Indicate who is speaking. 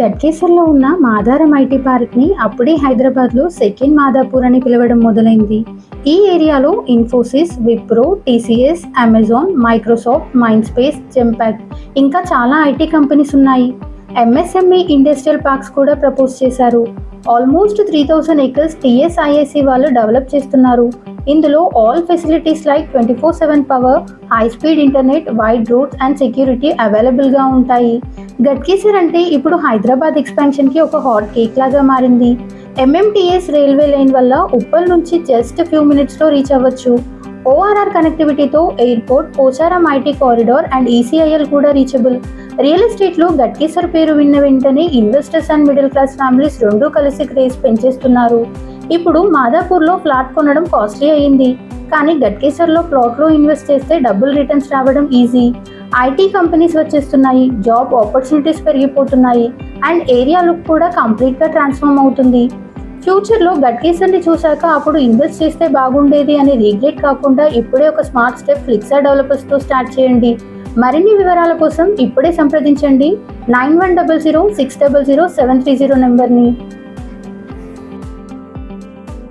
Speaker 1: గట్కేసర్లో ఉన్న మాదారం ఐటీ పార్క్ని అప్పుడే హైదరాబాద్లో సెకండ్ మాదాపూర్ అని పిలవడం మొదలైంది. ఈ ఏరియాలో Infosys, Wipro, TCS, Amazon, Microsoft, Mindspace, Genpact ఇంకా చాలా ఐటీ కంపెనీస్ ఉన్నాయి. ఎంఎస్ఎంఈ ఇండస్ట్రియల్ పార్క్స్ కూడా ప్రపోజ్ చేశారు. ఆల్మోస్ట్ 3000 acres టీఎస్ఐఐసి వాళ్ళు డెవలప్ చేస్తున్నారు. ఇందులో all facilities like 24/7 power, high speed internet, wide roads and security అవైలబుల్గా ఉంటాయి. గట్కేసర్ అంటే ఇప్పుడు హైదరాబాద్ ఎక్స్పాన్షన్కి ఒక హాట్ కేక్ లాగా మారింది. ఎంఎంటీఎస్ రైల్వే లైన్ వల్ల ఉప్పల్ నుంచి జస్ట్ ఫ్యూ మినిట్స్లో రీచ్ అవ్వచ్చు. ఓఆర్ఆర్ కనెక్టివిటీతో airport, Pocharam IT corridor and ECIL కూడా రీచబుల్. రియల్ ఎస్టేట్లో గట్కేసర్ పేరు విన్న వెంటనే investors and middle class families రెండూ కలిసి క్రేజ్ పెంచేస్తున్నారు. ఇప్పుడు మాదాపూర్లో ఫ్లాట్ కొనడం కాస్ట్లీ అయ్యింది, కానీ గట్కేసర్లో ప్లాట్లో ఇన్వెస్ట్ చేస్తే డబుల్ రిటర్న్స్ రావడం ఈజీ. ఐటీ కంపెనీస్ వచ్చేస్తున్నాయి, జాబ్ ఆపర్చునిటీస్ పెరిగిపోతున్నాయి అండ్ ఏరియా లుక్ కూడా కంప్లీట్గా ట్రాన్స్ఫార్మ్ అవుతుంది. ఫ్యూచర్లో గట్కేసర్ని చూశాక అప్పుడు ఇన్వెస్ట్ చేస్తే బాగుండేది అని రిగ్రెట్ కాకుండా ఇప్పుడే ఒక స్మార్ట్ స్టెప్ ఫ్లిక్సా డెవలపర్స్తో స్టార్ట్ చేయండి. మరిన్ని వివరాల కోసం ఇప్పుడే సంప్రదించండి 9100 600 730 నెంబర్ని.